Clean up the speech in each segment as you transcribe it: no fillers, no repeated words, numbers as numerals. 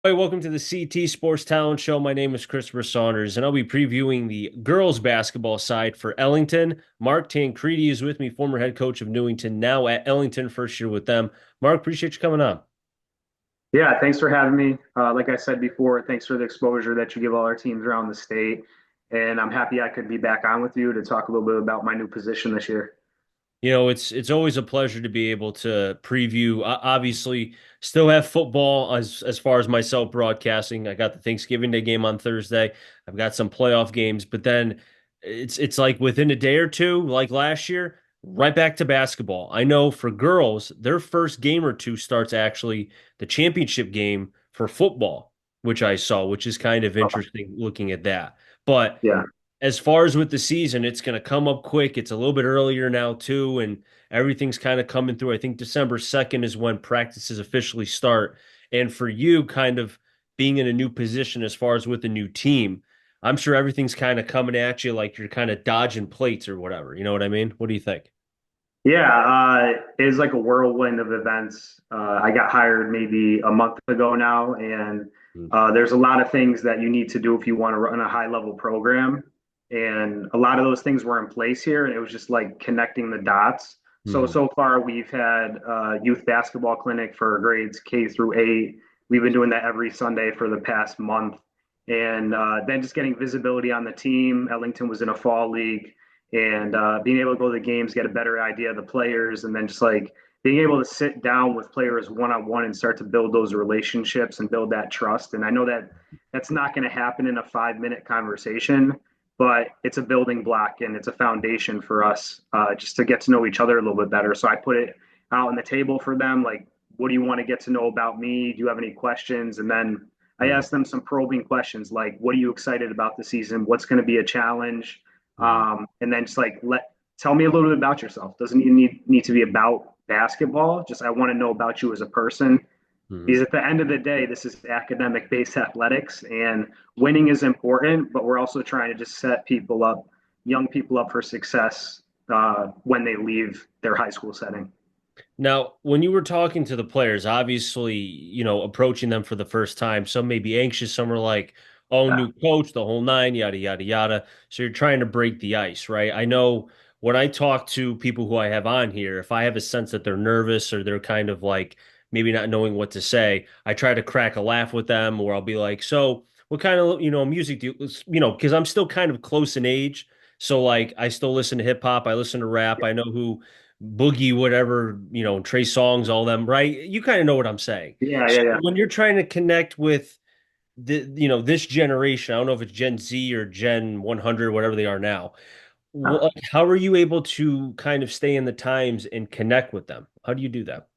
Hi, welcome to the CT Sports Talent Show. My name is Christopher Saunders, and I'll be previewing the girls basketball side for Ellington. Mark Tancredi is with me, former head coach of Newington, now at Ellington, first year with them. Mark, appreciate you coming on. Yeah, thanks for having me. Like I said before, thanks for the exposure that you give all our teams around the state. And I'm happy I could be back on with you to talk a little bit about my new position this year. It's always a pleasure to be able to preview. Obviously, still have football as far as myself broadcasting. I got the Thanksgiving Day game on Thursday. I've got some playoff games, but then it's like within a day or two, like last year, right back to basketball. I know for girls, their first game or two starts actually the championship game for football, which I saw, which is kind of Oh, interesting looking at that. But yeah. as far as with the season, it's going to come up quick. It's a little bit earlier now too, and everything's kind of coming through. I think December 2nd is when practices officially start. And for you, kind of being in a new position as far as with a new team, I'm sure everything's kind of coming at you like you're kind of dodging plates or whatever. You know what I mean? What do you think? Yeah, it is like a whirlwind of events. I got hired maybe a month ago now, and there's a lot of things that you need to do if you want to run a high level program. And a lot of those things were in place here, and it was just like connecting the dots. So, Mm-hmm. so far we've had youth basketball clinic for grades K through 8. We've been doing that every Sunday for the past month. And then just getting visibility on the team. Ellington was in a fall league and being able to go to the games, get a better idea of the players, and then just like being able to sit down with players one on one and start to build those relationships and build that trust. And I know that that's not going to happen in a 5 minute conversation, but it's a building block and it's a foundation for us just to get to know each other a little bit better. So I put it out on the table for them, like, what do you want to get to know about me? Do you have any questions? And then I asked them some probing questions like, what are you excited about the season? What's going to be a challenge? Mm-hmm. And then just like tell me a little bit about yourself. Doesn't need to be about basketball. Just I want to know about you as a person. Mm-hmm. Because at the end of the day, this is academic based athletics, and winning is important, but we're also trying to just set people up, young people up for success when they leave their high school setting. Now, when you were talking to the players, obviously, approaching them for the first time, some may be anxious, some are like, oh, Yeah. new coach, the whole nine, yada, yada, yada. So you're trying to break the ice, right? I know when I talk to people who I have on here, if I have a sense that they're nervous or they're kind of like maybe not knowing what to say, I try to crack a laugh with them, or I'll be like, so what kind of, music do because I'm still kind of close in age. So like I still listen to hip hop, I listen to rap, I know who Boogie, whatever, Trey Songs, all them, right? You kind of know what I'm saying. Yeah, So yeah, yeah. when you're trying to connect with this generation, I don't know if it's Gen Z or Gen 100, whatever they are now. How are you able to kind of stay in the times and connect with them? How do you do that?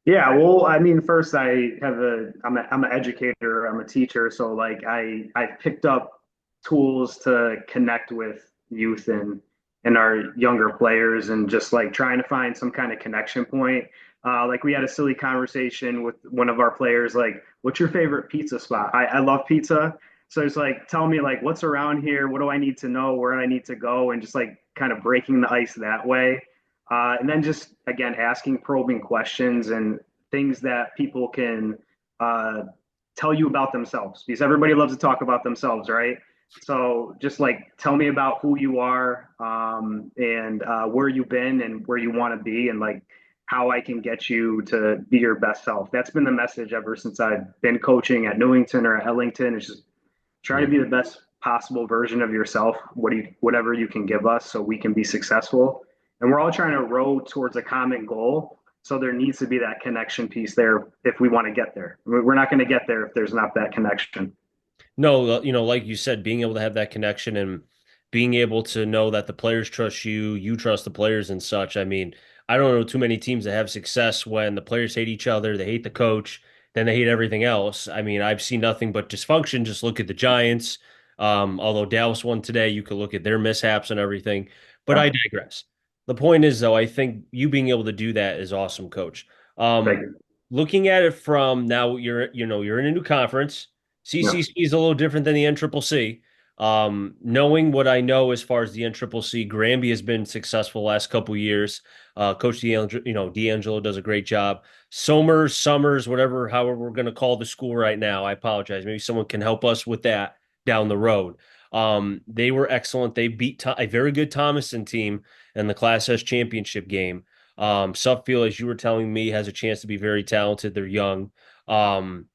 Yeah, well, I mean, first I'm an educator, I'm a teacher, so like I picked up tools to connect with youth and our younger players and just like trying to find some kind of connection point. Like we had a silly conversation with one of our players, like, what's your favorite pizza spot? I love pizza. So it's like, tell me like what's around here, what do I need to know, where do I need to go, and just like kind of breaking the ice that way. And then just again asking probing questions and things that people can uh, tell you about themselves because everybody loves to talk about themselves, right? So just like tell me about who you are and where you've been and where you want to be and like how I can get you to be your best self. That's been the message ever since I've been coaching at Newington or at Ellington. It's just try to be the best possible version of yourself, whatever you can give us so we can be successful. And we're all trying to row towards a common goal. So there needs to be that connection piece there if we want to get there. We're not going to get there if there's not that connection. No, like you said, being able to have that connection and being able to know that the players trust you, you trust the players and such. I mean, I don't know too many teams that have success when the players hate each other, they hate the coach, then they hate everything else. I mean, I've seen nothing but dysfunction. Just look at the Giants. Although Dallas won today, you could look at their mishaps and everything. But Yeah, I digress. The point is, though, I think you being able to do that is awesome, coach. thank Um, you. Looking at it from now, you're in a new conference. Yeah, CCC is a little different than the NCCC. Knowing what I know as far as the NCCC, Granby has been successful the last couple of years. Coach D'Angelo, D'Angelo does a great job. Summers, whatever, however we're going to call the school right now. I apologize. Maybe someone can help us with that down the road. They were excellent. They beat a very good Thomaston team in the Class S championship game. Suffield, as you were telling me, has a chance to be very talented. They're young. Um,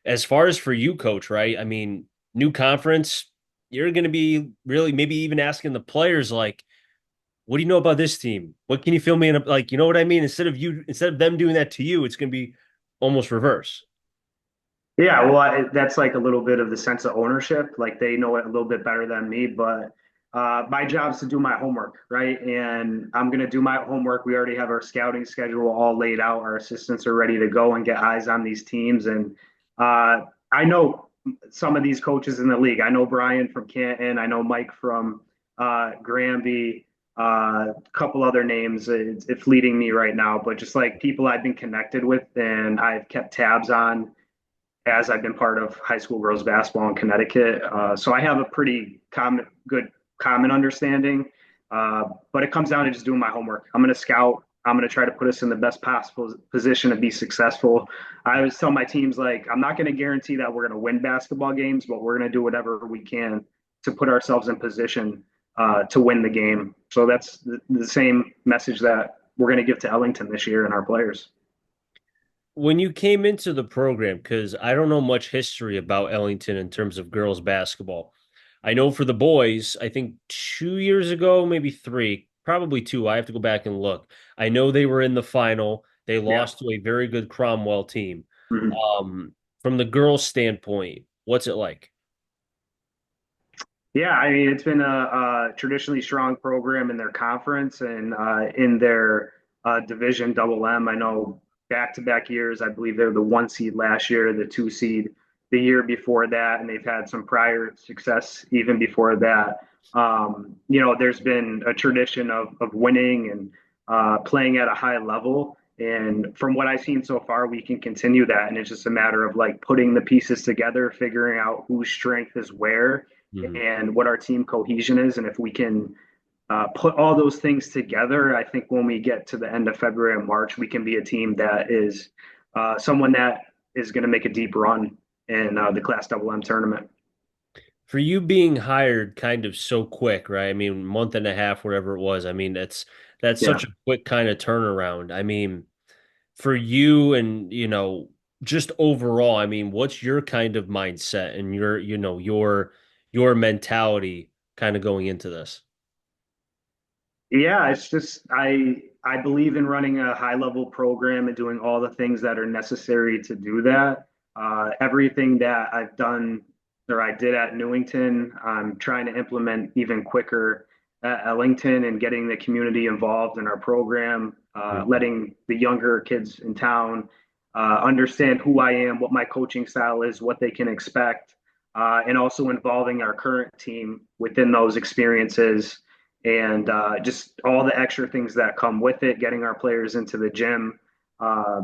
as far as for you, coach, right? I mean, new conference, you're going to be really maybe even asking the players like, what do you know about this team? What can you fill me in? Like, you know what I mean? Instead of them doing that to you, it's going to be almost reverse. Yeah, well, that's like a little bit of the sense of ownership. Like they know it a little bit better than me, but my job is to do my homework, right? And I'm going to do my homework. We already have our scouting schedule all laid out. Our assistants are ready to go and get eyes on these teams. And I know some of these coaches in the league. I know Brian from Canton. I know Mike from Granby. A couple other names. It's fleeting me right now, but just like people I've been connected with and I've kept tabs on as I've been part of high school girls basketball in Connecticut. So I have a pretty good common understanding. But it comes down to just doing my homework. I'm going to scout. I'm going to try to put us in the best possible position to be successful. I always tell my teams, like, I'm not going to guarantee that we're going to win basketball games, but we're going to do whatever we can to put ourselves in position to win the game. So that's the same message that we're going to give to Ellington this year and our players. When you came into the program, because I don't know much history about Ellington in terms of girls basketball. I know for the boys, I think 2 years ago, maybe three, probably two. I have to go back and look. I know they were in the final. They Yeah. lost to a very good Cromwell team. Mm-hmm. From the girls' standpoint, what's it like? Yeah, I mean, it's been a traditionally strong program in their conference and in their division double M. I know back-to-back years, I believe they're the one seed last year, the two seed the year before that, and they've had some prior success even before that. There's been a tradition of winning and playing at a high level. And from what I've seen so far, we can continue that. And it's just a matter of like putting the pieces together, figuring out whose strength is where Mhm. and what our team cohesion is. And if we can put all those things together, I think when we get to the end of February and March, we can be a team that is someone that is going to make a deep run in the Class Double M tournament. For you being hired kind of so quick, right? I mean, month and a half, whatever it was. I mean, that's Yeah. such a quick kind of turnaround. I mean, for you and just overall, I mean, what's your kind of mindset and your mentality kind of going into this? Yeah, it's just I believe in running a high level program and doing all the things that are necessary to do that. Everything that I've done or I did at Newington, I'm trying to implement even quicker at Ellington and getting the community involved in our program, Mhm. letting the younger kids in town understand who I am, what my coaching style is, what they can expect, and also involving our current team within those experiences and just all the extra things that come with it, getting our players into the gym, uh,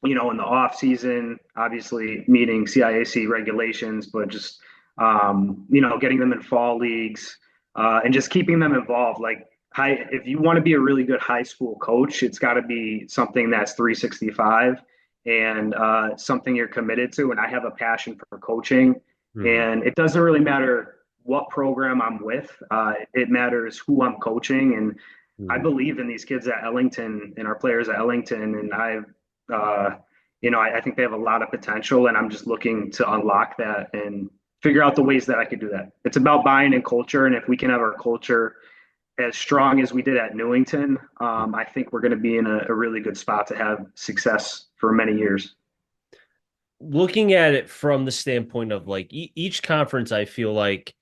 in the off season, obviously meeting CIAC regulations, but just, getting them in fall leagues and just keeping them involved. Like if you want to be a really good high school coach, it's got to be something that's 365 and something you're committed to. And I have a passion for coaching Mhm. and it doesn't really matter what program I'm with. It matters who I'm coaching. And I Mhm. believe in these kids at Ellington and our players at Ellington. And I think they have a lot of potential, and I'm just looking to unlock that and figure out the ways that I could do that. It's about buying in culture, and if we can have our culture as strong as we did at Newington, I think we're going to be in a really good spot to have success for many years. Looking at it from the standpoint of like each conference, I feel like,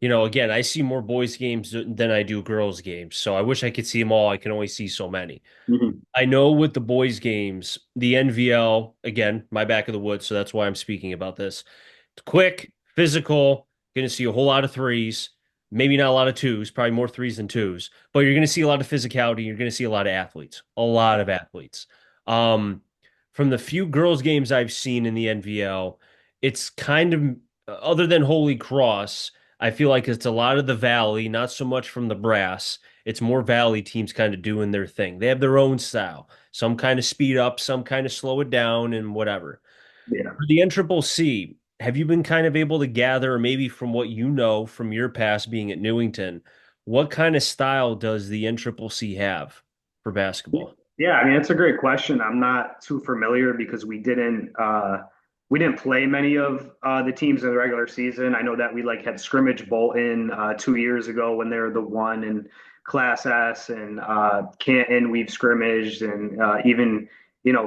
again, I see more boys games than I do girls games. So I wish I could see them all. I can only see so many. Mm-hmm. I know with the boys games, the NVL, again, my back of the woods, so that's why I'm speaking about this. It's quick, physical, going to see a whole lot of threes, maybe not a lot of twos, probably more threes than twos, but you're going to see a lot of physicality. You're going to see a lot of athletes, a lot of athletes. Um, from the few girls games I've seen in the NVL, it's kind of other than Holy Cross, I feel like it's a lot of the Valley, not so much from the brass. It's more Valley teams kind of doing their thing. They have their own style. Some kind of speed up, some kind of slow it down, and whatever. Yeah. For the NCCC, have you been kind of able to gather, or maybe from what you know from your past being at Newington, what kind of style does the NCCC have for basketball? Yeah, I mean it's a great question. I'm not too familiar because we didn't play many of the teams in the regular season. I know that we like had scrimmage Bolton 2 years ago when they were the one in Class S, and Canton we've scrimmaged, and even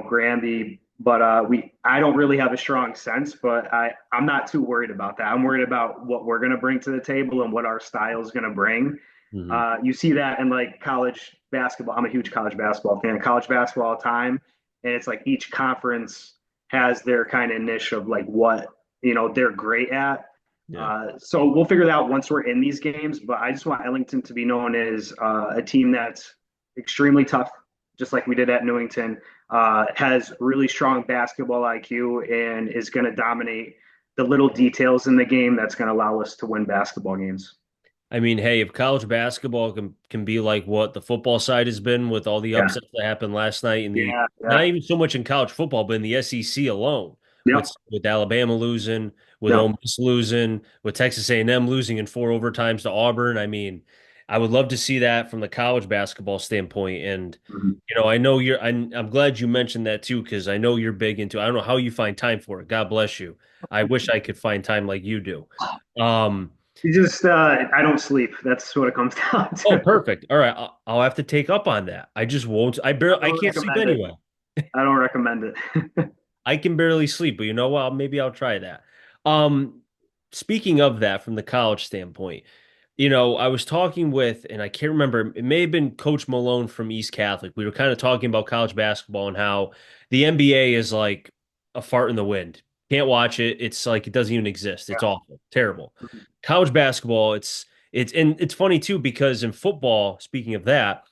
Granby. But we I don't really have a strong sense, but I'm not too worried about that. I'm worried about what we're going to bring to the table and what our style is going to bring. Hmm. You see that in like college basketball. I'm a huge college basketball fan. College basketball all the time, and it's like each conference has their kind of niche of like what they're great at. Yeah. So we'll figure that out once we're in these games. But I just want Ellington to be known as a team that's extremely tough, just like we did at Newington. Has really strong basketball IQ and is going to dominate the little details in the game that's going to allow us to win basketball games. I mean, hey, if college basketball can be like what the football side has been with all the Yeah, upsets that happened last night in the yeah, not yeah. even so much in college football, but in the SEC alone, Yep. with Alabama losing, with Yep. Ole Miss losing, with Texas A&M losing in four overtimes to Auburn. I mean, I would love to see that from the college basketball standpoint. And Mhm. I know I'm glad you mentioned that too, because I know you're big into. I don't know how you find time for it. God bless you. I wish I could find time like you do. Um, You just, I don't sleep. That's what it comes down Oh, to. perfect. All right, I'll have to take up on that. I just won't. I I don't can't sleep recommend it. anyway. I don't recommend it. I can barely sleep, but you know what? Maybe I'll try that. Um, Speaking of that, from the college standpoint, I was talking with, and I can't remember, it may have been Coach Malone from East Catholic. We were kind of talking about college basketball and how the NBA is like a fart in the wind. Can't watch it. It's like it doesn't even exist. It's awful, terrible. College basketball, it's funny too because in football, speaking of that,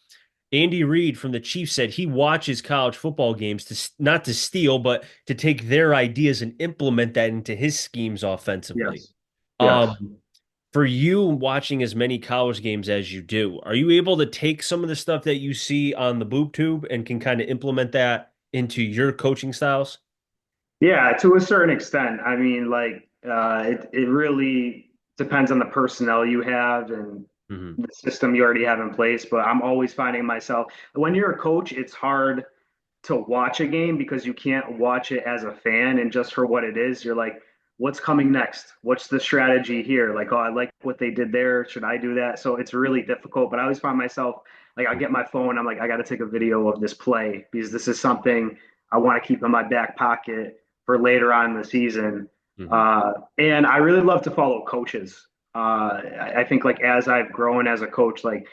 Andy Reid from the Chiefs said he watches college football games not to steal, but to take their ideas and implement that into his schemes offensively. Yes. Yes. Um, for you watching as many college games as you do, are you able to take some of the stuff that you see on the boob tube and can kind of implement that into your coaching styles? Yeah, to a certain extent. I mean, like, it really depends on the personnel you have and Hmm. the system you already have in place. But I'm always finding myself, when you're a coach, it's hard to watch a game because you can't watch it as a fan and just for what it is. You're like, what's coming next? What's the strategy here? Like, oh, I like what they did there. Should I do that? So it's really difficult. But I always find myself like, I get my phone. I'm like, I got to take a video of this play because this is something I want to keep in my back pocket for later on in the season. Hmm. And I really love to follow coaches. I think like as I've grown as a coach, like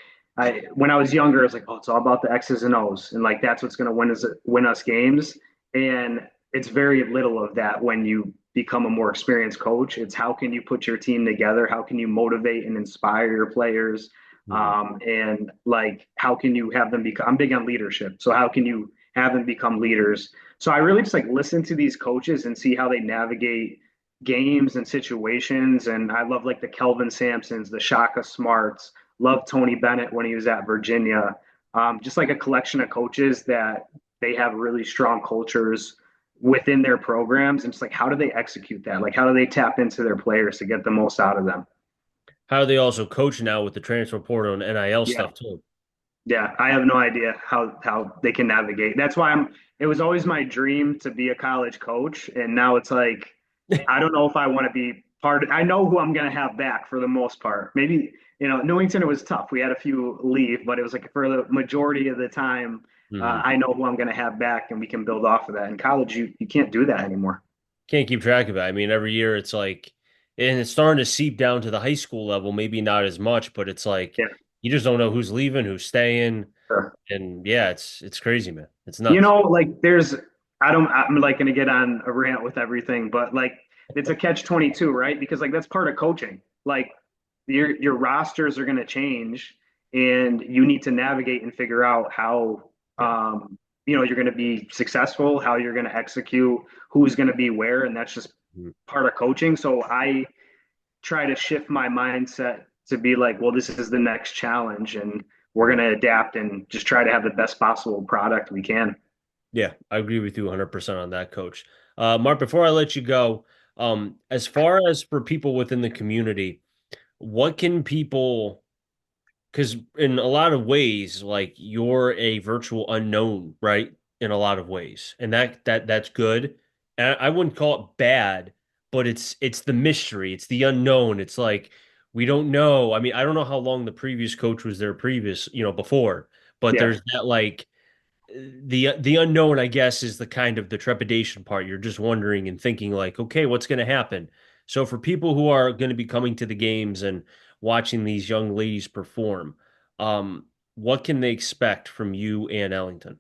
when I was younger, I was like, oh, it's all about the X's and O's, and like that's what's going to win us games. And it's very little of that when you become a more experienced coach. It's how can you put your team together? How can you motivate and inspire your players? Hmm. And like how can you have them become? I'm big on leadership, so how can you have them become leaders? So I really just like listen to these coaches and see how they navigate games and situations. And I love like the Kelvin Sampsons, the Shaka Smarts, love Tony Bennett when he was at Virginia. Just like a collection of coaches that they have really strong cultures within their programs. And it's like, how do they execute that? Like, how do they tap into their players to get the most out of them? How do they also coach now with the transfer portal and NIL Yeah. stuff too? Yeah. I have no idea how they can navigate. That's why it was always my dream to be a college coach. And now it's like, I don't know if I want to be part of, I know who I'm going to have back for the most part. Maybe, Newington, it was tough. We had a few leave, but it was like for the majority of the time, Hmm. I know who I'm going to have back and we can build off of that. In college, you can't do that anymore. Can't keep track of it. I mean, every year it's like, and it's starting to seep down to the high school level, maybe not as much, but it's like Yeah. you just don't know who's leaving, who's staying. Sure. And yeah, it's crazy, man. It's nuts. Like I'm like going to get on a rant with everything, but like it's a catch 22, right? Because like that's part of coaching. Like your rosters are going to change and you need to navigate and figure out how, Yeah. you're going to be successful, how you're going to execute, who's going to be where. And that's just Mhm. part of coaching. So try to shift my mindset to be like, well, this is the next challenge, and we're going to adapt and just try to have the best possible product we can. Yeah, I agree with you 100% on that, Coach. Mark, before I let you go, as far as for people within the community, what can people, because in a lot of ways, like you're a virtual unknown, right? In a lot of ways, and that's good. And I wouldn't call it bad, but it's the mystery, it's the unknown. It's like we don't know. I mean, I don't know how long the previous coach was there previous, before, but Yeah. there's that like the unknown, I guess, is the kind of the trepidation part. You're just wondering and thinking like, okay, what's going to happen? So for people who are going to be coming to the games and watching these young ladies perform, what can they expect from you and Ellington?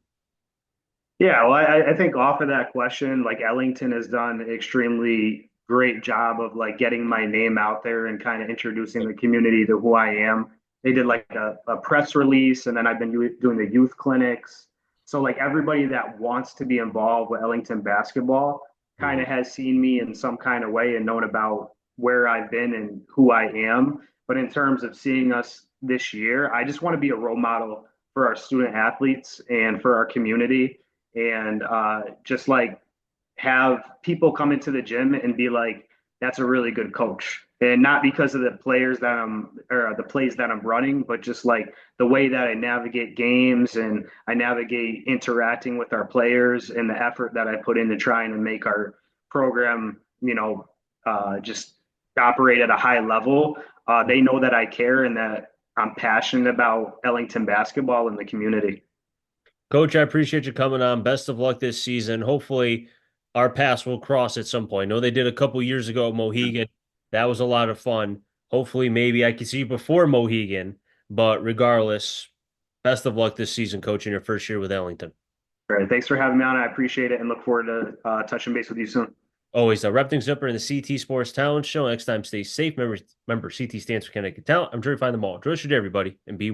Yeah, well, I think off of that question, like Ellington has done an extremely great job of like getting my name out there and kind of introducing the community to who I am. They did like a press release, and then I've been doing the youth clinics. So like everybody that wants to be involved with Ellington basketball kind Mhm. of has seen me in some kind of way and known about where I've been and who I am. But in terms of seeing us this year, I just want to be a role model for our student athletes and for our community and just like have people come into the gym and be like, that's a really good coach. And not because of the players that I'm or the plays that I'm running, but just like the way that I navigate games and I navigate interacting with our players and the effort that I put into trying to make our program, just operate at a high level. They know that I care and that I'm passionate about Ellington basketball and the community. Coach, I appreciate you coming on. Best of luck this season. Hopefully, our paths will cross at some point. I know they did a couple years ago at Mohegan. That was a lot of fun. Hopefully, maybe I can see you before Mohegan. But regardless, best of luck this season, Coach, in your first year with Ellington. All right. Thanks for having me on. I appreciate it and look forward to touching base with you soon. Always wrap things up in the CT Sports Talent Show. Next time, stay safe. Remember, CT stands for Connecticut Talent. I'm sure you find them all. Enjoy your day, everybody, and be well.